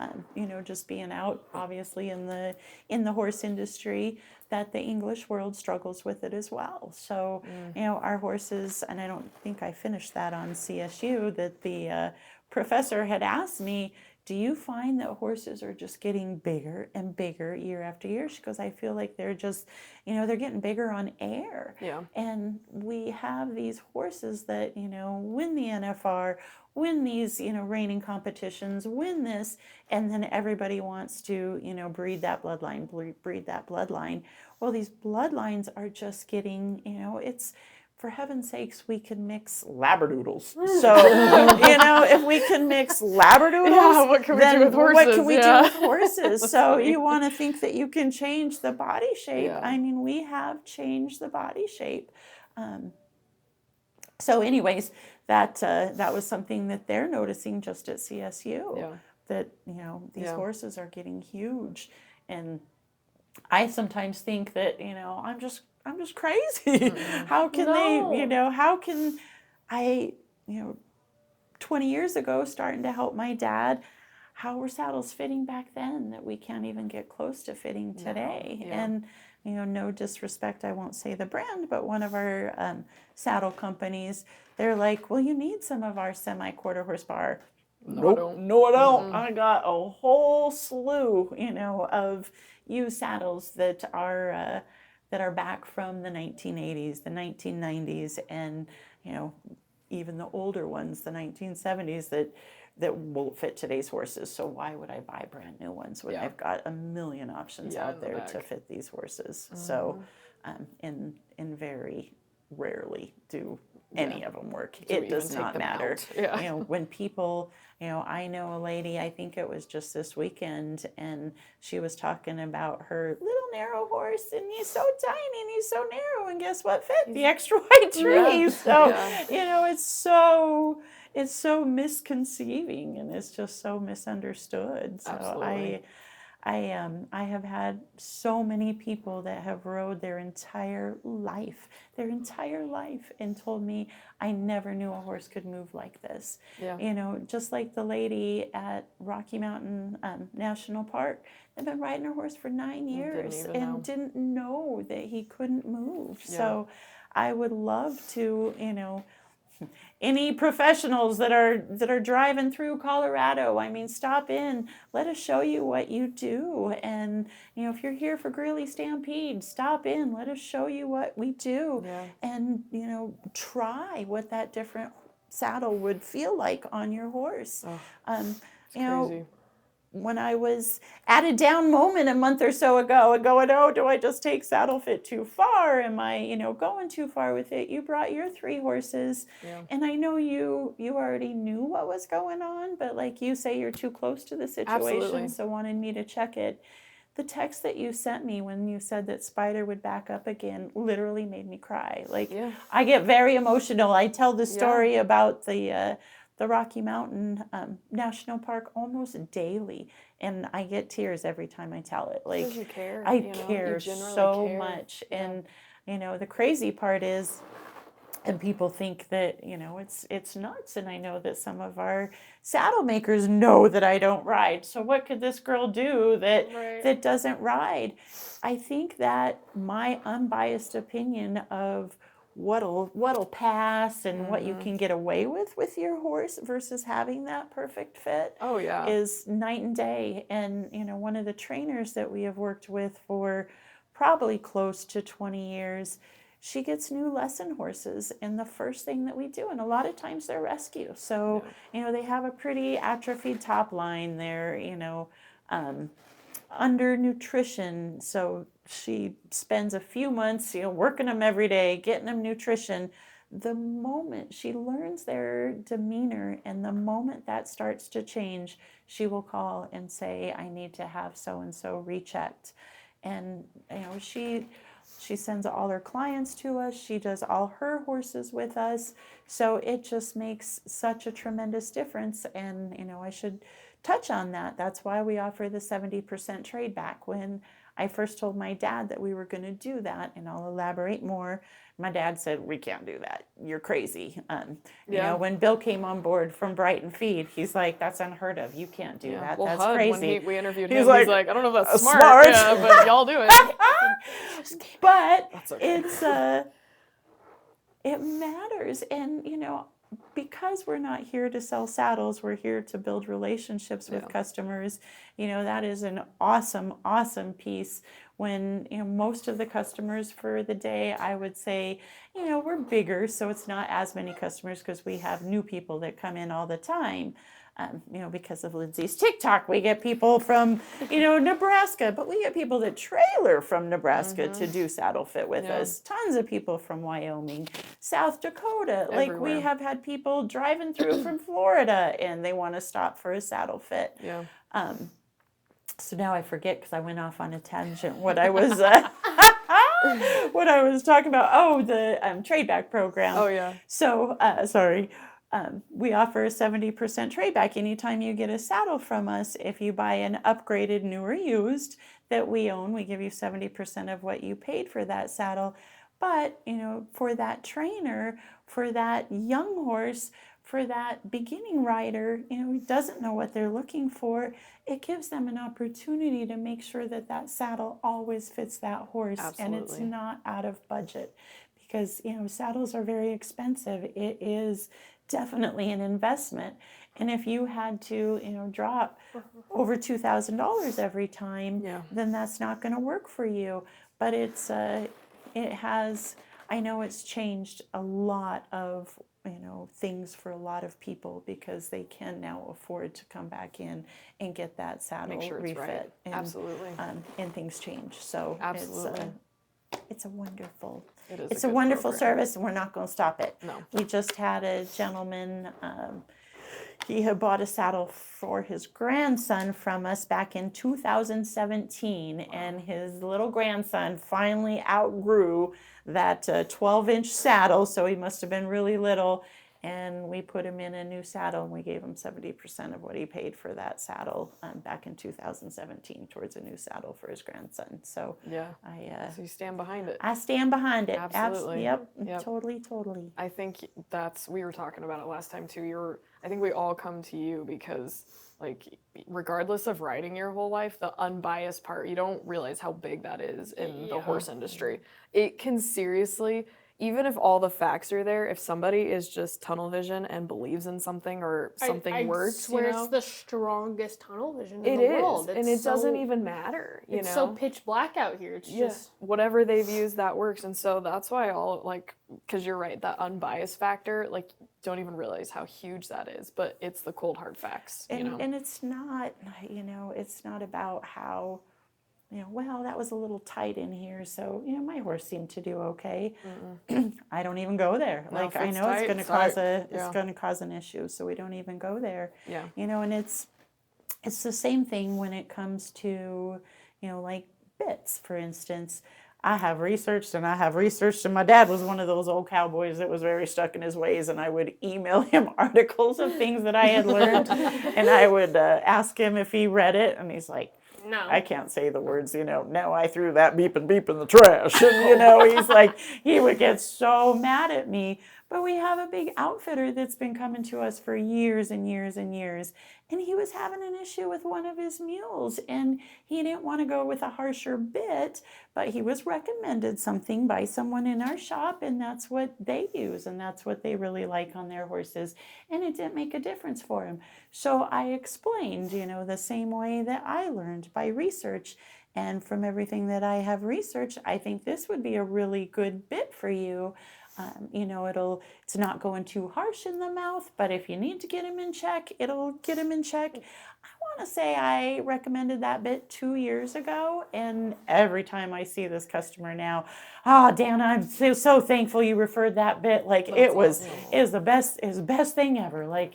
just being out, obviously in the horse industry, that the English world struggles with it as well. So, our horses, and I don't think I finished that on CSU, that the professor had asked me, do you find that horses are just getting bigger and bigger year after year? She goes, I feel like they're just, they're getting bigger on air. Yeah. And we have these horses that, win the NFR, win these, reining competitions, win this, and then everybody wants to, breed that bloodline. Well, these bloodlines are just getting, it's, for heaven's sakes, we can mix labradoodles. So, if we can mix labradoodles, what can we then do with horses? what can we do with horses? So you want to think that you can change the body shape. Yeah. I mean, we have changed the body shape. So anyways, that was something that they're noticing just at CSU, Yeah. that, these horses are getting huge. And I sometimes think that, I'm just crazy. How can how can I, 20 years ago, starting to help my dad, how were saddles fitting back then that we can't even get close to fitting today? No, yeah. And, no disrespect, I won't say the brand, but one of our saddle companies, they're like, well, you need some of our semi-quarter horsepower. No, I don't. No, I don't. I got a whole slew, of used saddles that are back from the 1980s, the 1990s, and even the older ones, the 1970s, that won't fit today's horses. So why would I buy brand new ones when I've got a million options out there to fit these horses? So, and very rarely do any of them work. It does not matter. When people, I know a lady, I think it was just this weekend, and she was talking about her little narrow horse, and he's so tiny and he's so narrow, and guess what fit? The extra wide tree. So, it's so misconceiving, and it's just so misunderstood. So Absolutely. I have had so many people that have rode their entire life, and told me, I never knew a horse could move like this. Yeah. Just like the lady at Rocky Mountain National Park, they've been riding her horse for 9 years and didn't know that he couldn't move. Yeah. So I would love to, any professionals that are driving through Colorado, I mean, stop in, let us show you what you do. And if you're here for Greeley Stampede, stop in, let us show you what we do. Yeah. And try what that different saddle would feel like on your horse. It's crazy. When I was at a down moment a month or so ago and going, oh, do I just take saddle fit too far? Am I, going too far with it? You brought your 3 horses. Yeah. And I know you already knew what was going on, but like you say, you're too close to the situation. Absolutely. So wanted me to check it. The text that you sent me when you said that Spider would back up again literally made me cry. I get very emotional. I tell the story about the Rocky Mountain National Park almost daily, and I get tears every time I tell it. Because you care. I You care genuinely so care. much, and the crazy part is, and people think that it's nuts, and I know that some of our saddle makers know that I don't ride. So what could this girl do that doesn't ride? I think that my unbiased opinion of what'll pass and what you can get away with your horse versus having that perfect fit is night and day. And one of the trainers that we have worked with for probably close to 20 years, she gets new lesson horses, and the first thing that we do, and a lot of times they're rescue, so they have a pretty atrophied top line, they're under nutrition, so she spends a few months working them every day, getting them nutrition. The moment she learns their demeanor and the moment that starts to change, she will call and say, I need to have so and so rechecked. And she sends all her clients to us, she does all her horses with us, so it just makes such a tremendous difference. And I should touch on that. That's why we offer the 70% trade back. When I first told my dad that we were going to do that, and I'll elaborate more, my dad said, we can't do that. You're crazy. When Bill came on board from Brighton Feed, he's like, that's unheard of. You can't do that. Well, that's HUD, crazy. When we interviewed He's him, like, he's like, I don't know if that's smart. but y'all do it. But Okay. it matters. And, because we're not here to sell saddles, we're here to build relationships with customers. That is an awesome, awesome piece. When most of the customers for the day, I would say, we're bigger, so it's not as many customers because we have new people that come in all the time. Because of Lindsay's TikTok, we get people from, Nebraska, but we get people that trailer from Nebraska to do saddle fit with us. Tons of people from Wyoming, South Dakota. Everywhere. We have had people driving through from Florida and they want to stop for a saddle fit. Yeah. So now I forget because I went off on a tangent what I was what I was talking about. Oh, the trade back program. Oh, yeah. So, sorry. We offer a 70% trade back anytime you get a saddle from us. If you buy an upgraded, new or used that we own, we give you 70% of what you paid for that saddle. But, for that trainer, for that young horse, for that beginning rider, who doesn't know what they're looking for, it gives them an opportunity to make sure that that saddle always fits that horse. Absolutely. And it's not out of budget. Because, saddles are very expensive. It is definitely an investment. And if you had to, drop over $2,000 every time, then that's not going to work for you. But I know it's changed a lot of, things for a lot of people because they can now afford to come back in and get that saddle Make sure it's refit. right. And, Absolutely. And things change. So Absolutely. it's a wonderful. It is It's a a good wonderful program. service, and we're not going to stop it. No. We just had a gentleman, he had bought a saddle for his grandson from us back in 2017, and his little grandson finally outgrew that 12-inch saddle, so he must have been really little, and we put him in a new saddle, and we gave him 70% of what he paid for that saddle back in 2017 towards a new saddle for his grandson. So Yeah. I So you stand behind it. stand behind it. Absolutely. Yep. Yep. Totally. I think we were talking about it last time too. I think we all come to you because, like, regardless of riding your whole life, the unbiased part, you don't realize how big that is in the horse industry. It can seriously, even if all the facts are there, if somebody is just tunnel vision and believes in something or something I works, swear you know, it's the strongest tunnel vision in it the is, world. and it doesn't even matter. You It's know, so pitch black out here. It's just whatever they've used that works, and so that's why all because you're right, that unbiased factor, like, don't even realize how huge that is, but it's the cold hard facts. And it's not, it's not about how, well, that was a little tight in here, so my horse seemed to do okay. I don't even go there. No, Like, if I it's know it's tight, going to it's cause tight. it's Yeah. going to cause an issue, so we don't even go there. Yeah. And it's the same thing when it comes to, like bits, for instance. I have researched, and my dad was one of those old cowboys that was very stuck in his ways, and I would email him articles of things that I had learned, and I would ask him if he read it, and he's like, no. I can't say the words, no, I threw that beep in the trash. And, he's like, he would get so mad at me. But we have a big outfitter that's been coming to us for years and years and years. And he was having an issue with one of his mules. And he didn't want to go with a harsher bit, but he was recommended something by someone in our shop. And that's what they use. And that's what they really like on their horses. And it didn't make a difference for him. So I explained, the same way that I learned by research. And from everything that I have researched, I think this would be a really good bit for you. It's not going too harsh in the mouth, but if you need to get him in check, it'll get him in check. I want to say I recommended that bit 2 years ago, and every time I see this customer now, Danna, I'm so thankful you referred that bit. Like, it was the best thing ever. Like,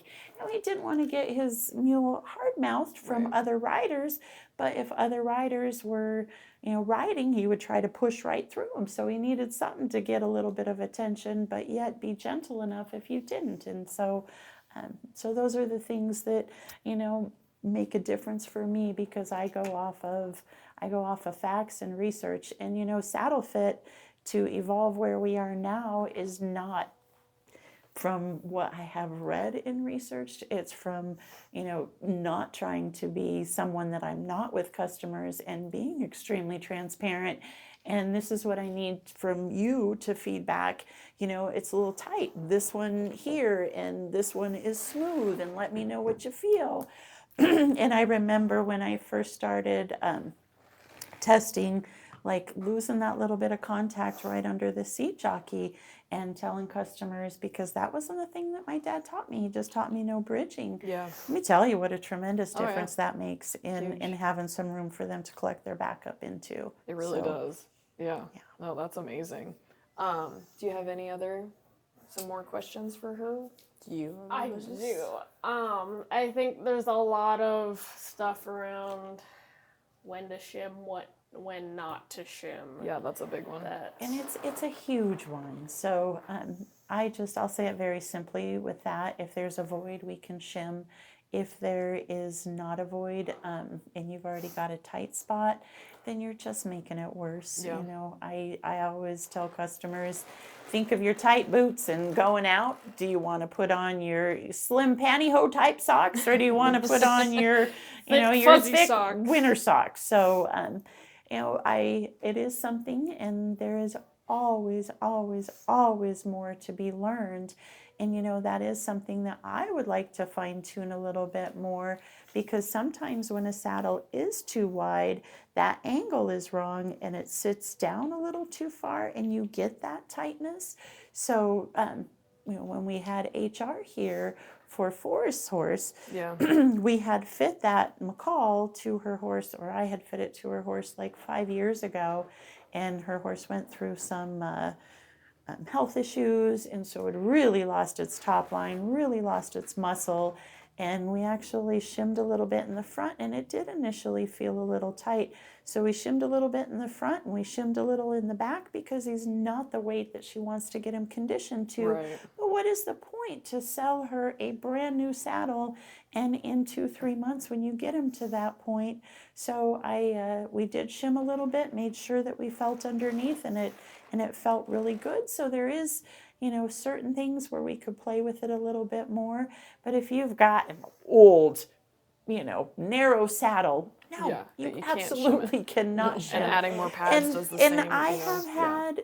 he didn't want to get his mule hard-mouthed from other riders, but if other riders were riding, he would try to push right through them. So he needed something to get a little bit of attention, but yet be gentle enough if you didn't. And so those are the things that, make a difference for me, because I go off of facts and research. And, saddle fit to evolve where we are now is not from what I have read and researched. It's from, not trying to be someone that I'm not with customers, and being extremely transparent. And this is what I need from you to feedback. It's a little tight, this one here, and this one is smooth, and let me know what you feel. And I remember when I first started testing, like losing that little bit of contact right under the seat jockey, and telling customers, because that wasn't the thing that my dad taught me. He just taught me no bridging. Yeah. Let me tell you what a tremendous Oh, yeah. difference that makes in Huge. having some room for them to collect their backup into. It really So, does. Yeah. No, that's amazing. Do you have some more questions for her? I do. I think there's a lot of stuff around when to shim, when not to shim. Yeah, that's a big one. And it's a huge one. So I'll say it very simply with that. If there's a void, we can shim. If there is not a void, and you've already got a tight spot, then you're just making it worse. Yeah. I always tell customers, think of your tight boots and going out. Do you want to put on your slim pantyhose type socks, or do you want to put on your, your fuzzy thick socks. winter socks? So, it is something, and there is always, always, always more to be learned. And, that is something that I would like to fine tune a little bit more, because sometimes when a saddle is too wide, that angle is wrong and it sits down a little too far, and you get that tightness. So, when we had HR here for Forrest's horse, Yeah. we had fit that McCall to her horse, or I had fit it to her horse like 5 years ago, and her horse went through some health issues, and so it really lost its top line, really lost its muscle, and we actually shimmed a little bit in the front, and it did initially feel a little tight. So we shimmed a little bit in the front, and we shimmed a little in the back, because he's not the weight that she wants to get him conditioned to. Right. But what is the point to sell her a brand new saddle, and in 2-3 months when you get him to that point? So we did shim a little bit, made sure that we felt underneath, and it felt really good. So there is, certain things where we could play with it a little bit more. But if you've got an old, narrow saddle, no, Yeah, you you can't shim it. absolutely cannot shim. And adding more pads does the same. And I have had,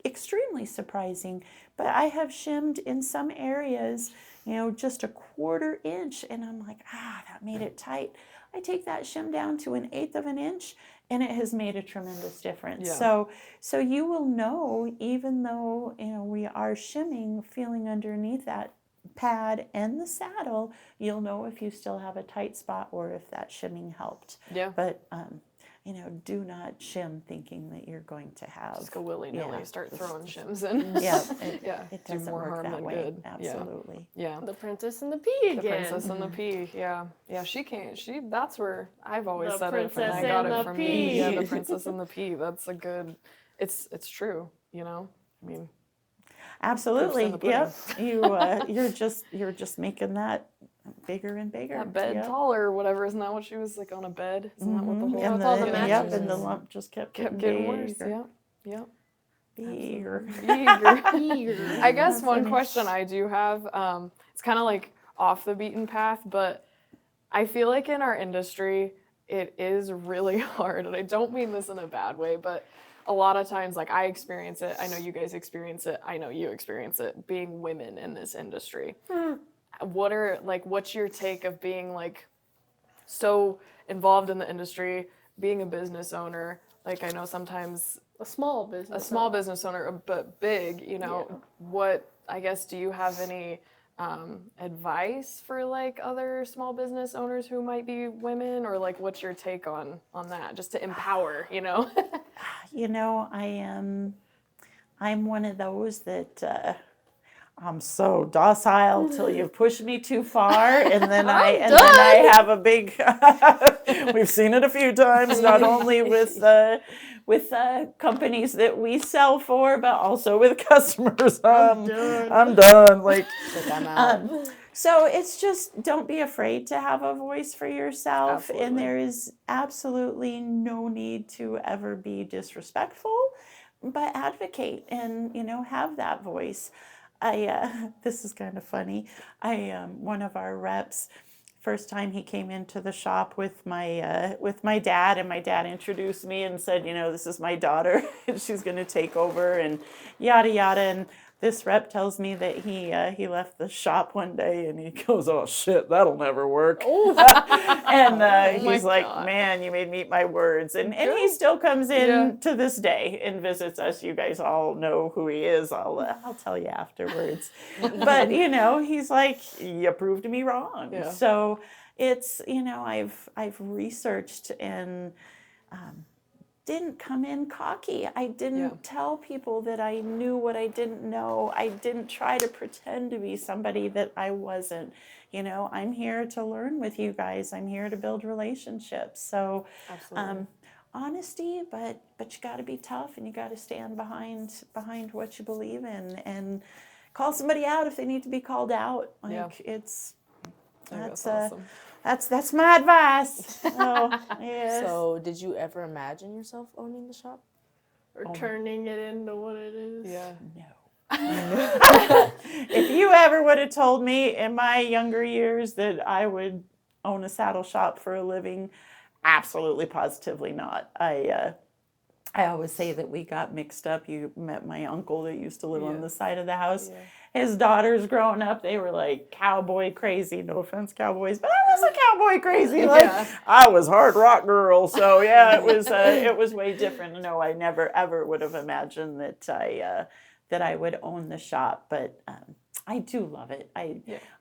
extremely surprising, but I have shimmed in some areas, just a 1/4 inch, and I'm like, that made it tight. I take that shim down to 1/8 of an inch, and it has made a tremendous difference. Yeah. So you will know, even though we are shimming, feeling underneath that pad and the saddle, you'll know if you still have a tight spot or if that shimming helped. Yeah. But do not shim thinking that you're going to have. Just go willy-nilly, Yeah. start throwing shims in. Yeah, it do doesn't more work harm that than way. good. Absolutely. Yeah. The Princess and the Pea again. The Princess and the Pea, yeah. Yeah, she can't, that's where I've always The said it when I Princess got and it the from me. Yeah, the Pea. Princess and the Pea, that's a good, it's true, I mean. Absolutely. Proof's in the Yep. You're just making that bigger and bigger. That bed Yep. taller or whatever, isn't that what she was, like on a bed? Isn't that what the Mhm. whole And with all the the mattresses. and the lump just kept getting worse? bigger. Yep. Bigger. Eager. I guess That's one funny. question I do have, it's kind of like off the beaten path, but I feel like in our industry, it is really hard, and I don't mean this in a bad way, but a lot of times, like I experience it, I know you guys experience it, I know you experience it, being women in this industry. What's your take of being like so involved in the industry, being a business owner? Like I know sometimes A small business. a small business owner, but big, what, I guess, do you have any advice for like other small business owners who might be women, or like what's your take on that, just to empower? I'm one of those that I'm so docile till you've pushed me too far, and then I have a big. We've seen it a few times, not only with companies that we sell for, but also with customers. I'm done. Like, I'm out. so it's just, don't be afraid to have a voice for yourself. Absolutely. And there is absolutely no need to ever be disrespectful, but advocate and, have that voice. This is kind of funny. One of our reps, first time he came into the shop with my dad, and my dad introduced me and said, this is my daughter, and she's going to take over, and yada yada. And this rep tells me that he left the shop one day, and he goes, "Oh shit, that'll never work." And he's like, God. "Man, you made me eat my words." And he still comes in to this day and visits us. You guys all know who he is. I'll tell you afterwards. But he's like, "You proved me wrong." Yeah. So it's I've researched and didn't come in cocky. I didn't tell people that I knew what I didn't know. I didn't try to pretend to be somebody that I wasn't. I'm here to learn with you guys. I'm here to build relationships. So Absolutely. honesty, but you got to be tough, and you got to stand behind what you believe in, and call somebody out if they need to be called out. That's awesome. That's my advice. So, yes. So, did you ever imagine yourself owning the shop? Or turning it into what it is. Yeah. No. If you ever would have told me in my younger years that I would own a saddle shop for a living, absolutely positively not. I always say that we got mixed up. You met my uncle that used to live on the side of the house. Yeah. His daughters growing up, they were like cowboy crazy. No offense, cowboys, but I wasn't cowboy crazy. Like I was hard rock girl. So yeah, it was way different. No, I never ever would have imagined that I would own the shop. But I do love it.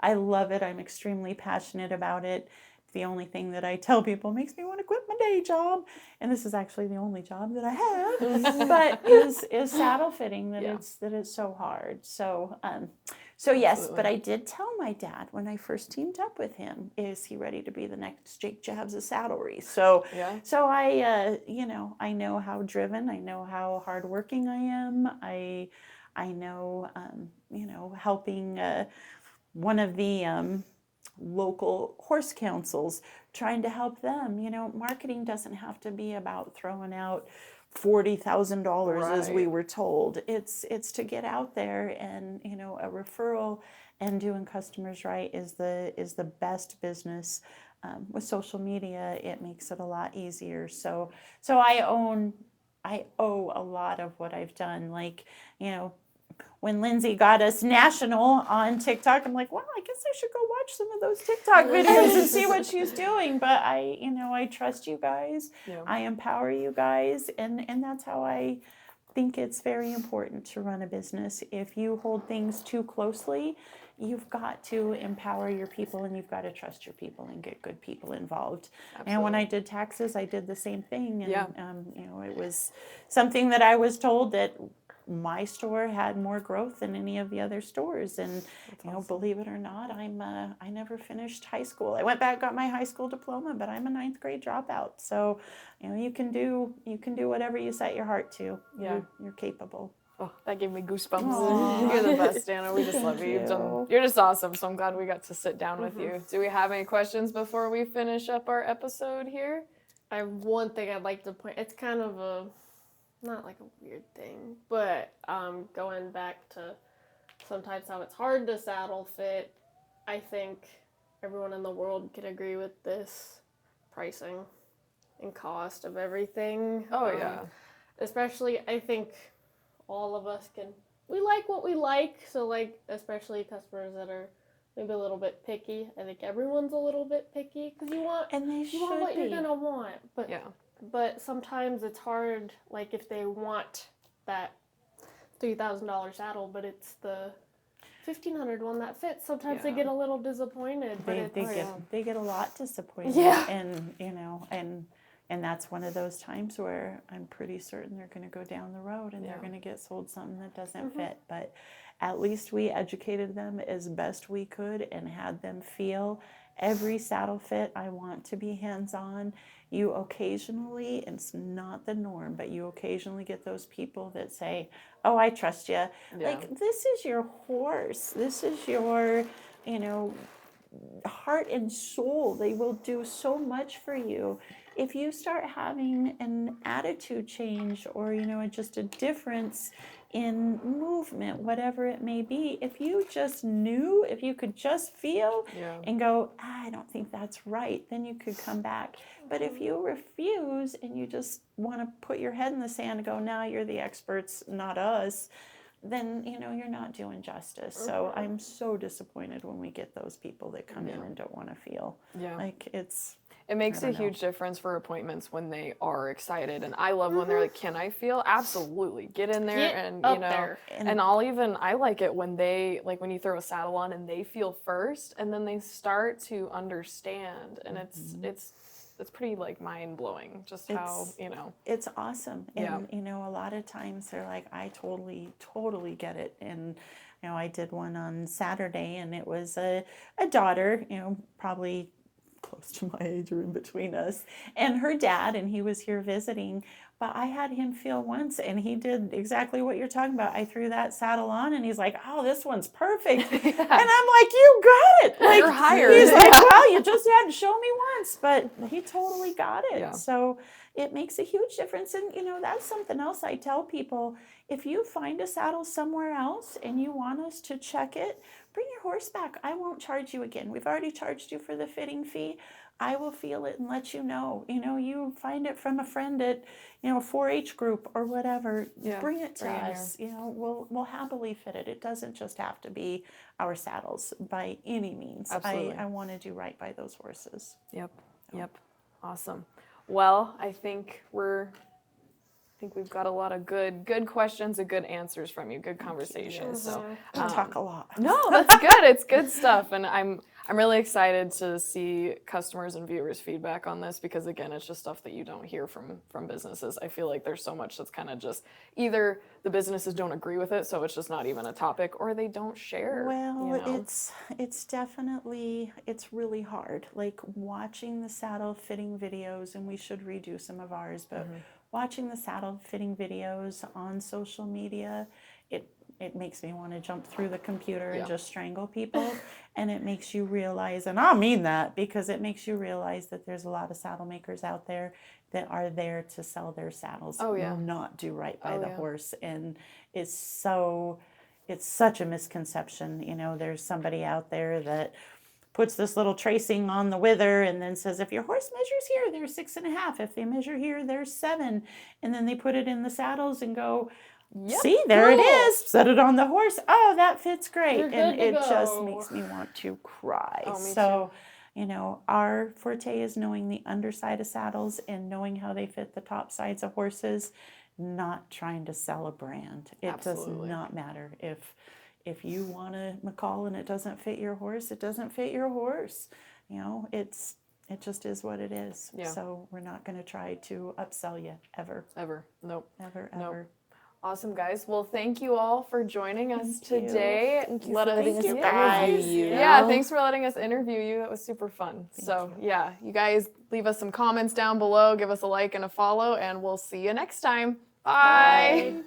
I love it. I'm extremely passionate about it. The only thing that I tell people makes me want to quit my day job, and this is actually the only job that I have, but is saddle fitting. That it's so hard. So So yes, Absolutely. but I did tell my dad when I first teamed up with him, is he ready to be the next Jake Jabs of saddlery? So, Yeah. so I, I know how driven, I know how hardworking I am. I know, helping one of the local horse councils, trying to help them. Marketing doesn't have to be about throwing out $40,000 as we Right. were told. It's to get out there, and a referral and doing customers right is the best business. With social media, it makes it a lot easier. So I owe a lot of what I've done. Like, when Lindsay got us national on TikTok, I'm like, well, I guess I should go watch some of those TikTok videos and see what she's doing. But I trust you guys. Yeah. I empower you guys. And that's how I think it's very important to run a business. If you hold things too closely, you've got to empower your people, and you've got to trust your people and get good people involved. Absolutely. And when I did taxes, I did the same thing. And, Yeah. it was something that I was told that my store had more growth than any of the other stores. And, believe it or not, I never finished high school. I went back, got my high school diploma, but I'm a 9th grade dropout. So, you can do whatever you set your heart to. Yeah. You're capable. Oh, that gave me goosebumps. Aw. You're the best, Danna. We just love you. you. You're just awesome. So I'm glad we got to sit down with you. Do we have any questions before we finish up our episode here? I have one thing I'd like to point. It's kind of not like a weird thing, but going back to sometimes how it's hard to saddle fit. I think everyone in the world can agree with this pricing and cost of everything. Oh, yeah. Especially, I think all of us we like what we like. So, like, especially customers that are maybe a little bit picky. I think everyone's a little bit picky because you want what you're gonna want. But Yeah. But sometimes it's hard, like if they want that $3,000 saddle, but it's the $1,500 one that fits. Sometimes they Yeah. get a little disappointed. But They get a lot disappointed. Yeah. And that's one of those times where I'm pretty certain they're going to go down the road and Yeah. they're going to get sold something that doesn't fit. But at least we educated them as best we could and had them feel every saddle fit. I want to be hands-on. You occasionally, it's not the norm, but you occasionally get those people that say, oh, I trust you. Yeah. Like, this is your horse. This is your, heart and soul. They will do so much for you. If you start having an attitude change or, just a difference in movement, whatever it may be, if you could just feel Yeah. and go, I don't think that's right, then you could come back. But if you refuse and you just want to put your head in the sand and go, now you're the experts, not us, then you're not doing justice. So I'm so disappointed when we get those people that come in and don't want to feel Yeah. like It makes I a don't know. huge difference for appointments when they are excited. And I love when they're like, can I feel? Absolutely. Get in there Get and, up there. and I like it when when you throw a saddle on and they feel first and then they start to understand. And it's pretty like mind blowing just how, it's awesome. Yeah. And a lot of times they're like, I totally get it. And I did one on Saturday, and it was a daughter, probably close to my age or in between us, and her dad, and he was here visiting. But I had him feel once, and he did exactly what you're talking about. I threw that saddle on, and he's like, oh, this one's perfect. And I'm like, you got it. Like, You're hired. he's like, well, you just had to show me once. But he totally got it. Yeah. So it makes a huge difference. And, that's something else I tell people. If you find a saddle somewhere else and you want us to check it, bring your horse back. I won't charge you again. We've already charged you for the fitting fee. I will feel it and let you know. You find it from a friend at, a 4-H group or whatever. Yeah, Bring it to bring it us. We'll happily fit it. It doesn't just have to be our saddles by any means. Absolutely. I want to do right by those horses. Yep. Awesome. Well, I think we've got a lot of good questions and good answers from you. Good conversations. So I talk a lot. no, that's good. It's good stuff, and I'm really excited to see customers and viewers' feedback on this because again, it's just stuff that you don't hear from businesses. I feel like there's so much that's kind of just either the businesses don't agree with it, so it's just not even a topic, or they don't share. Well, you know? it's definitely, it's really hard. Like watching the saddle fitting videos, and we should redo some of ours, but watching the saddle fitting videos on social media, it makes me want to jump through the computer and just strangle people. And it makes you realize, and I mean that, because it makes you realize that there's a lot of saddle makers out there that are there to sell their saddles, not do right by the horse. And it's such a misconception. You know, there's somebody out there that puts this little tracing on the wither and then says, if your horse measures here, they're 6.5. If they measure here, they're 7. And then they put it in the saddles and go, see, there it is. Set it on the horse. Oh, that fits great. And it just makes me want to cry. So, you know, our forte is knowing the underside of saddles and knowing how they fit the top sides of horses, not trying to sell a brand. It does not matter. If you want a McCall and it doesn't fit your horse, it doesn't fit your horse. You know, it just is what it is. Yeah. So we're not going to try to upsell you ever. Nope. Ever. Awesome, guys. Well, thank you all for joining us today. Thank you Let for us letting us interview interview you. Yeah, thanks for letting us interview you. That was super fun. You guys leave us some comments down below, give us a like and a follow, and we'll see you next time. Bye.